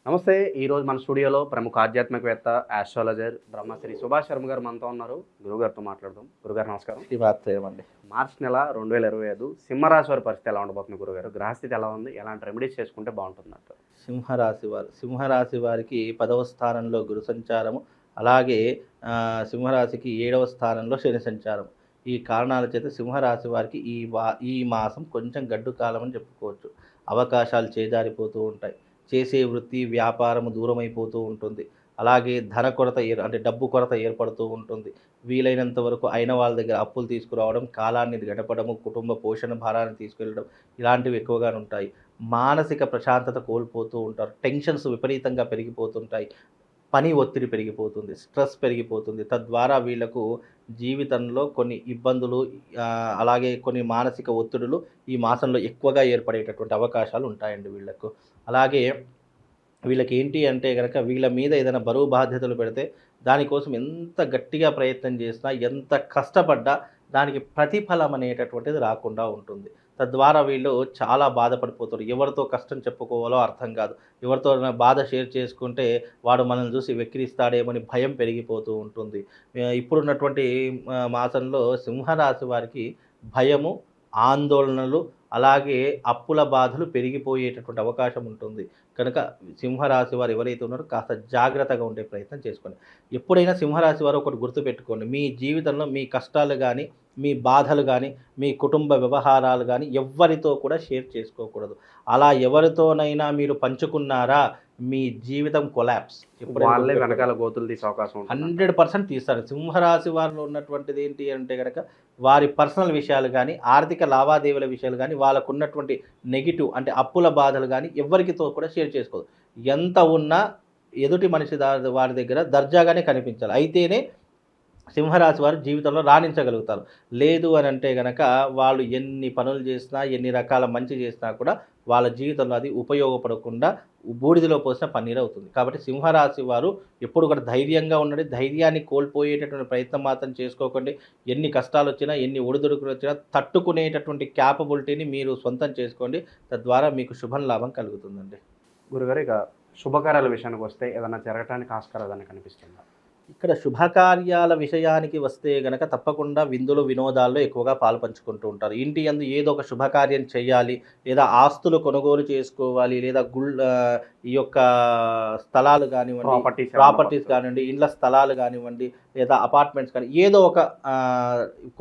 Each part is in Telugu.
నమస్తే. ఈరోజు మన స్టూడియోలో ప్రముఖ ఆధ్యాత్మికవేత్త, ఆస్ట్రాలజర్ బ్రహ్మశ్రీ సుభాష్ శర్మ గారు మనతో ఉన్నారు. గురువుగారితో మాట్లాడదాం. గురుగారు నమస్కారం. శ్రీవాత్సయమండి. మార్చి నెల 2025 సింహరాశి వారి పరిస్థితి ఎలా ఉండబోతుంది గురుగారు? గ్రహస్థితి ఎలా ఉంది? ఎలాంటి రెమెడీస్ చేసుకుంటే బాగుంటుందంటారు? సింహరాశి వారికి 10వ స్థానంలో గురు సంచారము, అలాగే సింహరాశికి 7వ స్థానంలో శని సంచారం. ఈ కారణాల చేత సింహరాశి వారికి ఈ మాసం కొంచెం గడ్డు కాలం అని చెప్పుకోవచ్చు. అవకాశాలు చేజారిపోతూ ఉంటాయి. చేసే వృత్తి వ్యాపారము దూరమైపోతూ ఉంటుంది. అలాగే ధన కొరత అంటే డబ్బు కొరత ఏర్పడుతూ ఉంటుంది. వీలైనంత వరకు అయిన వాళ్ళ దగ్గర అప్పులు తీసుకురావడం, కాలాన్ని గడపడము, కుటుంబ పోషణ భారాన్ని తీసుకెళ్ళడం ఇలాంటివి ఎక్కువగా ఉంటాయి. మానసిక ప్రశాంతత కోల్పోతూ ఉంటారు. టెన్షన్స్ విపరీతంగా పెరిగిపోతుంటాయి. పని ఒత్తిడి పెరిగిపోతుంది, స్ట్రెస్ పెరిగిపోతుంది. తద్వారా వీళ్లకు జీవితంలో కొన్ని ఇబ్బందులు, అలాగే కొన్ని మానసిక ఒత్తిడులు ఈ మాసంలో ఎక్కువగా ఏర్పడేటటువంటి అవకాశాలు ఉంటాయండి వీళ్లకు. అలాగే వీళ్ళకి ఏంటి అంటే కనుక వీళ్ళ మీద ఏదైనా బరువు బాధ్యతలు పెడితే దానికోసం ఎంత గట్టిగా ప్రయత్నం చేసినా, ఎంత కష్టపడ్డా దానికి ప్రతిఫలం అనేటటువంటిది రాకుండా ఉంటుంది. తద్వారా వీళ్ళు చాలా బాధపడిపోతారు. ఎవరితో కష్టం చెప్పుకోవాలో అర్థం కాదు. ఎవరితో బాధ షేర్ చేసుకుంటే వాడు మనల్ని చూసి వెక్కిరిస్తాడేమని భయం పెరిగిపోతూ ఉంటుంది. ఇప్పుడున్నటువంటి మాసంలో సింహరాశి వారికి భయము, ఆందోళనలు, అలాగే అప్పుల బాధలు పెరిగిపోయేటటువంటి అవకాశం ఉంటుంది. కనుక సింహరాశి వారు ఎవరైతే ఉన్నారో కాస్త జాగ్రత్తగా ఉండే ప్రయత్నం చేసుకోండి. ఎప్పుడైనా సింహరాశి వారు ఒకటి గుర్తుపెట్టుకోండి, మీ జీవితంలో మీ కష్టాలు కానీ, మీ బాధలు కానీ, మీ కుటుంబ వ్యవహారాలు కానీ ఎవ్వరితో కూడా షేర్ చేసుకోకూడదు. అలా ఎవరితోనైనా మీరు పంచుకున్నారా మీ జీవితం కొలాప్స్. వాళ్ళే వెనకాల గోతులు తీసే అవకాశం 100% తీస్తారు. సింహరాశి వారిలో ఉన్నటువంటిది ఏంటి అంటే కనుక వారి పర్సనల్ విషయాలు కానీ, ఆర్థిక లావాదేవీల విషయాలు కానీ, వాళ్ళకు ఉన్నటువంటి నెగిటివ్ అంటే అప్పుల బాధలు కానీ ఎవ్వరికితో కూడా షేర్ చేసుకోదు. ఎంత ఉన్నా ఎదుటి మనిషి వారి దగ్గర దర్జాగానే కనిపించాలి. అయితేనే సింహరాశి వారు జీవితంలో రాణించగలుగుతారు. లేదు అని అంటే కనుక వాళ్ళు ఎన్ని పనులు చేసినా, ఎన్ని రకాల మంచి చేసినా కూడా వాళ్ళ జీవితంలో అది ఉపయోగపడకుండా బూడిదలో పోసిన పన్నీరు అవుతుంది. కాబట్టి సింహరాశి వారు ఎప్పుడు కూడా ధైర్యంగా ఉండండి. ధైర్యాన్ని కోల్పోయేటటువంటి ప్రయత్నం మాత్రం చేసుకోకండి. ఎన్ని కష్టాలు వచ్చినా, ఎన్ని ఒడిదుడుకులు వచ్చినా తట్టుకునేటటువంటి క్యాపబిలిటీని మీరు సొంతం చేసుకోండి. తద్వారా మీకు శుభం లాభం కలుగుతుందండి. గురుగారు, ఇక శుభకార్యాల విషయానికి వస్తే ఏదైనా జరగటానికి ఆస్కారం ఏదైనా కనిపిస్తుందా? ఇక్కడ శుభకార్యాల విషయానికి వస్తే గనక తప్పకుండా విందులు వినోదాల్లో ఎక్కువగా పాలుపంచుకుంటూ ఉంటారు. ఇంటి యందు ఏదో ఒక శుభకార్యం చేయాలి, లేదా ఆస్తులు కొనుగోలు చేసుకోవాలి, లేదా ఈ యొక్క స్థలాలు కానివ్వండి, ప్రాపర్టీస్ కానివ్వండి, ఇండ్ల స్థలాలు కానివ్వండి, లేదా అపార్ట్మెంట్స్ కానీ ఏదో ఒక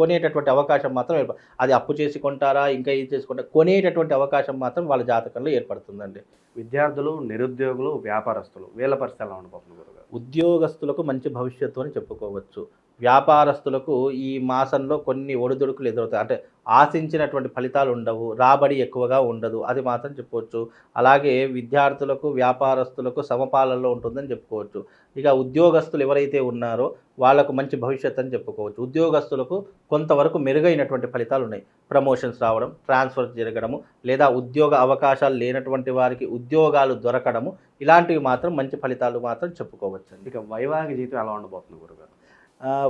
కొనేటటువంటి అవకాశం మాత్రం అది అప్పు చేసి కొంటారా, ఇంకా ఇది చేసుకుంటారా, కొనేటటువంటి అవకాశం మాత్రం వాళ్ళ జాతకంలో ఏర్పడుతుందండి. విద్యార్థులు, నిరుద్యోగులు, వ్యాపారస్తులు వీళ్ళ పరిస్థితి ఎలా ఉండబోతుంది గురుగారు? ఉద్యోగస్తులకు మంచి భవిష్యత్తు అని చెప్పుకోవచ్చు. వ్యాపారస్తులకు ఈ మాసంలో కొన్ని ఒడిదుడుకులు ఎదురవుతాయి. అంటే ఆశించినటువంటి ఫలితాలు ఉండవు, రాబడి ఎక్కువగా ఉండదు, అది మాత్రం చెప్పవచ్చు. అలాగే విద్యార్థులకు, వ్యాపారస్తులకు సమపాలనలో ఉంటుందని చెప్పుకోవచ్చు. ఇక ఉద్యోగస్తులు ఎవరైతే ఉన్నారో వాళ్ళకు మంచి భవిష్యత్తు అని చెప్పుకోవచ్చు. ఉద్యోగస్తులకు కొంతవరకు మెరుగైనటువంటి ఫలితాలు ఉన్నాయి. ప్రమోషన్స్ రావడం, ట్రాన్స్ఫర్ జరగడము, లేదా ఉద్యోగ అవకాశాలు లేనటువంటి వారికి ఉద్యోగాలు దొరకడము, ఇలాంటివి మాత్రం మంచి ఫలితాలు మాత్రం చెప్పుకోవచ్చు. ఇక వైవాహిక జీవితం ఎలా ఉండబోతుంది గురుగారు?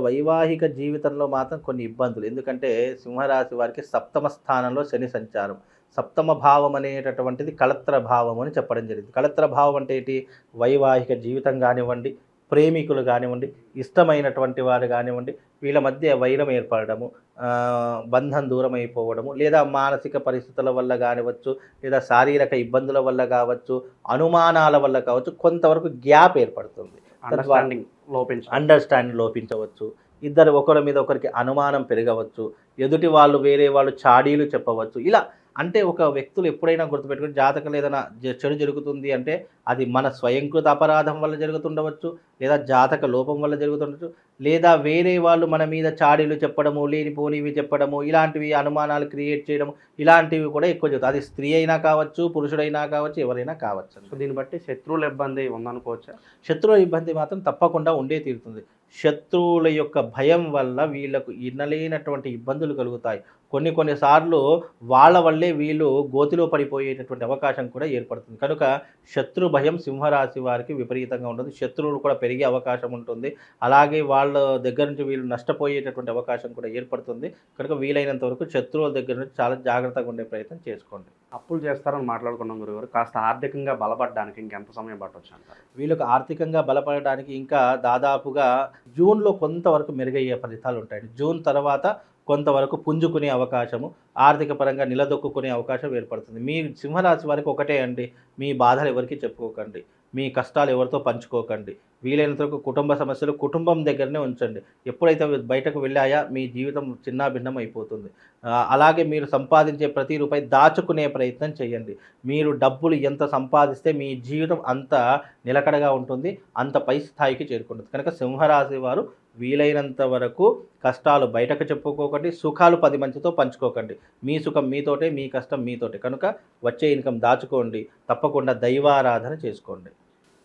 వైవాహిక జీవితంలో మాత్రం కొన్ని ఇబ్బందులు. ఎందుకంటే సింహరాశి వారికి 7వ స్థానంలో శని సంచారం. 7వ భావం అనేటటువంటిది కళత్ర భావం అని చెప్పడం జరిగింది. కళత్ర భావం అంటే ఏంటి? వైవాహిక జీవితం కానివ్వండి, ప్రేమికులు కానివ్వండి, ఇష్టమైనటువంటి వారు కానివ్వండి, వీళ్ళ మధ్య వైరం ఏర్పడము, బంధం దూరం అయిపోవడము, లేదా మానసిక పరిస్థితుల వల్ల కానివచ్చు, లేదా శారీరక ఇబ్బందుల వల్ల కావచ్చు, అనుమానాల వల్ల కావచ్చు, కొంతవరకు గ్యాప్ ఏర్పడుతుంది. అండర్స్టాండింగ్ లోపించవచ్చు. ఇద్దరు ఒకరి మీద ఒకరికి అనుమానం పెరగవచ్చు. ఎదుటి వాళ్ళు వేరే వాళ్ళు చాడీలు చెప్పవచ్చు. ఇలా అంటే ఒక వ్యక్తులు ఎప్పుడైనా గుర్తుపెట్టుకుని జాతకం ఏదైనా చెడు జరుగుతుంది అంటే అది మన స్వయంకృత అపరాధం వల్ల జరుగుతుండవచ్చు, లేదా జాతక లోపం వల్ల జరుగుతుండవచ్చు, లేదా వేరే వాళ్ళు మన మీద చాడీలు చెప్పడము, లేనిపోనివి చెప్పడము, ఇలాంటివి అనుమానాలు క్రియేట్ చేయడము, ఇలాంటివి కూడా ఎక్కువ జరుగుతుంది. అది స్త్రీ అయినా కావచ్చు, పురుషుడైనా కావచ్చు, ఎవరైనా కావచ్చు. సో దీన్ని బట్టి శత్రువుల ఇబ్బంది ఉందనుకోవచ్చా? శత్రువుల ఇబ్బంది మాత్రం తప్పకుండా ఉండే తీరుతుంది. శత్రువుల యొక్క భయం వల్ల వీళ్లకు ఇన్నలేనటువంటి ఇబ్బందులు కలుగుతాయి. కొన్నిసార్లు వాళ్ళ వల్లే వీళ్ళు గోతిలో పడిపోయేటటువంటి అవకాశం కూడా ఏర్పడుతుంది. కనుక శత్రు భయం సింహరాశి వారికి విపరీతంగా ఉంటుంది. శత్రువులు కూడా పెరిగే అవకాశం ఉంటుంది. అలాగే వాళ్ళ దగ్గర నుంచి వీళ్ళు నష్టపోయేటటువంటి అవకాశం కూడా ఏర్పడుతుంది. కనుక వీలైనంత వరకు శత్రువుల దగ్గర నుంచి చాలా జాగ్రత్తగా ఉండే ప్రయత్నం చేసుకోండి. అప్పులు చేస్తారని మాట్లాడుకున్నాం గురుగారు. కాస్త ఆర్థికంగా బలపడడానికి ఇంకెంత సమయం పట్టొచ్చు అంటారు? వీళ్ళకి ఆర్థికంగా బలపడడానికి ఇంకా దాదాపుగా జూన్‌లో కొంతవరకు మెరుగయ్యే ఫలితాలు ఉంటాయండి. జూన్ తర్వాత కొంతవరకు పుంజుకునే అవకాశము, ఆర్థిక పరంగా నిలదొక్కుకునే అవకాశం ఏర్పడుతుంది. మీ సింహరాశి వారికి ఒకటే అండి, మీ బాధలు ఎవరికీ చెప్పుకోకండి. మీ కష్టాలు ఎవరితో పంచుకోకండి. వీలైనంత వరకు కుటుంబ సమస్యలు కుటుంబం దగ్గరనే ఉంచండి. ఎప్పుడైతే అవి బయటకు వెళ్ళాయా మీ జీవితం చిన్నాభిన్నం అయిపోతుంది. అలాగే మీరు సంపాదించే ప్రతి రూపాయి దాచుకునే ప్రయత్నం చేయండి. మీరు డబ్బులు ఎంత సంపాదిస్తే మీ జీవితం అంత నిలకడగా ఉంటుంది, అంత పై స్థాయికి చేరుకుంటుంది. కనుక సింహరాశి వారు వీలైనంత వరకు కష్టాలు బయటకు చెప్పుకోకండి, సుఖాలు 10 మందితో పంచుకోకండి. మీ సుఖం మీతోటే, మీ కష్టం మీతోటే. కనుక వచ్చే ఇన్కమ్ దాచుకోండి, తప్పకుండా దైవారాధన చేసుకోండి.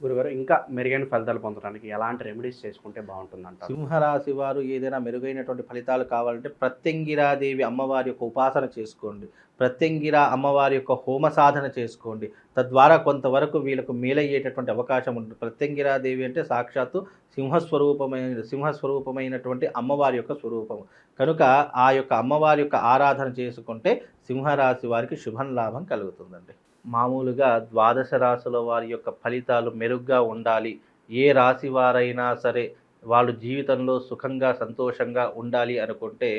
గురుగారు, ఇంకా మెరుగైన ఫలితాలు పొందడానికి ఎలాంటి రెమెడీస్ చేసుకుంటే బాగుంటుందంటారు? సింహరాశి వారు ఏదైనా మెరుగైనటువంటి ఫలితాలు కావాలంటే ప్రత్యంగిరాదేవి అమ్మవారి యొక్క ఉపాసన చేసుకోండి. ప్రత్యంగిర అమ్మవారి యొక్క హోమ సాధన చేసుకోండి. తద్వారా కొంతవరకు వీళ్ళకు మేలయ్యేటటువంటి అవకాశం ఉంటుంది. ప్రత్యంగిరాదేవి అంటే సాక్షాత్తు సింహస్వరూపమైనటువంటి అమ్మవారి యొక్క స్వరూపము. కనుక ఆ యొక్క అమ్మవారి యొక్క ఆరాధన చేసుకుంటే సింహరాశి వారికి శుభం లాభం కలుగుతుందండి. మామూలుగా ద్వాదశ రాశుల వారి యొక్క ఫలితాలు మెరుగ్గా ఉండాలి, ఏ రాశి వారైనా సరే వాళ్ళు జీవితంలో సుఖంగా సంతోషంగా ఉండాలి అనుకుంటే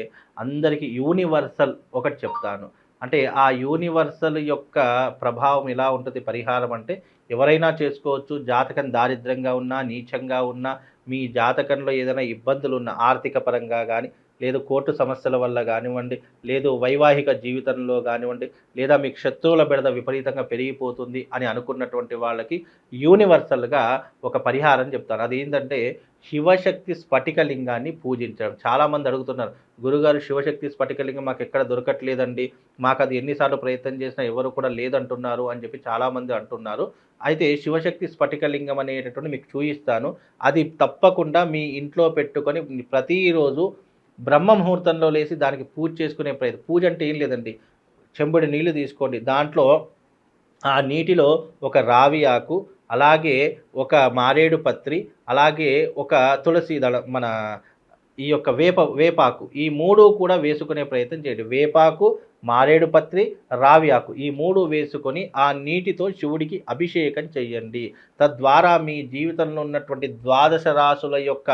అందరికీ యూనివర్సల్ ఒకటి చెప్తాను. అంటే ఆ యూనివర్సల్ యొక్క ప్రభావం ఎలా ఉంటుంది పరిహారం అంటే ఎవరైనా చేసుకోవచ్చు. జాతకం దారిద్ర్యంగా ఉన్నా, నీచంగా ఉన్నా, మీ జాతకంలో ఏదైనా ఇబ్బందులు ఉన్న ఆర్థిక పరంగా కానీ, లేదు కోర్టు సమస్యల వల్ల కానివ్వండి, లేదు వైవాహిక జీవితంలో కానివ్వండి, లేదా మీకు శత్రువుల బెడద విపరీతంగా పెరిగిపోతుంది అని అనుకున్నటువంటి వాళ్ళకి యూనివర్సల్గా ఒక పరిహారం చెప్తాను. అదేంటంటే శివశక్తి స్ఫటికలింగాన్ని పూజించడం. చాలామంది అడుగుతున్నారు, గురుగారు శివశక్తి స్ఫటికలింగం మాకు ఎక్కడ దొరకట్లేదండి, మాకు అది ఎన్నిసార్లు ప్రయత్నం చేసినా ఎవరు కూడా లేదంటున్నారు అని చెప్పి చాలామంది అంటున్నారు. అయితే శివశక్తి స్ఫటికలింగం అనేటటువంటి మీకు చూపిస్తాను. అది తప్పకుండా మీ ఇంట్లో పెట్టుకొని ప్రతిరోజు బ్రహ్మ ముహూర్తంలో లేసి దానికి పూజ చేసుకునే ప్రయత్నం. పూజ అంటే ఏం లేదండి, చెంబుడి నీళ్లు తీసుకోండి, దాంట్లో ఆ నీటిలో ఒక రావి ఆకు, అలాగే ఒక మారేడు పత్రి, అలాగే ఒక తులసి దళం, మన ఈ యొక్క వేపాకు, ఈ 3 కూడా వేసుకునే ప్రయత్నం చేయండి. వేపాకు, మారేడు పత్రి, రావి ఆకు, ఈ 3 వేసుకొని ఆ నీటితో శివుడికి అభిషేకం చేయండి. తద్వారా మీ జీవితంలో ఉన్నటువంటి ద్వాదశ రాశుల యొక్క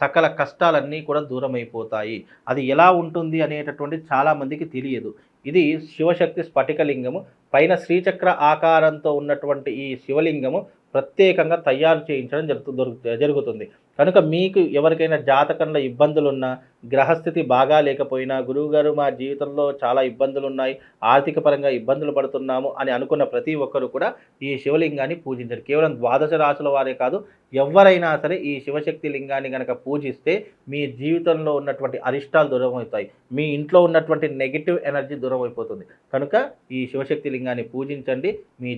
సకల కష్టాలన్నీ కూడా దూరమైపోతాయి. అది ఎలా ఉంటుంది అనేటటువంటి చాలామందికి తెలియదు. ఇది శివశక్తి స్ఫటికలింగము. పైన శ్రీచక్ర ఆకారంతో ఉన్నటువంటి ఈ శివలింగము ప్రత్యేకంగా తయారు చేయించడం జరుగుతుంది. కనుక మీకు ఎవరికైనా జాతకంలో ఇబ్బందులున్నా, గ్రహస్థితి బాగా లేకపోయినా, గురువుగారు మా జీవితంలో చాలా ఇబ్బందులు ఉన్నాయి, ఆర్థిక పరంగా ఇబ్బందులు పడుతున్నాము అని అనుకున్న ప్రతి ఒక్కరు కూడా ఈ శివలింగాన్ని పూజించరు. కేవలం ద్వాదశ రాశుల వారే కాదు, ఎవరైనా సరే ఈ శివశక్తి లింగాన్ని కనుక పూజిస్తే మీ జీవితంలో ఉన్నటువంటి అరిష్టాలు దూరం అవుతాయి, మీ ఇంట్లో ఉన్నటువంటి నెగిటివ్ ఎనర్జీ దూరం అయిపోతుంది. కనుక ఈ శివశక్తి లింగాన్ని పూజించండి. మీ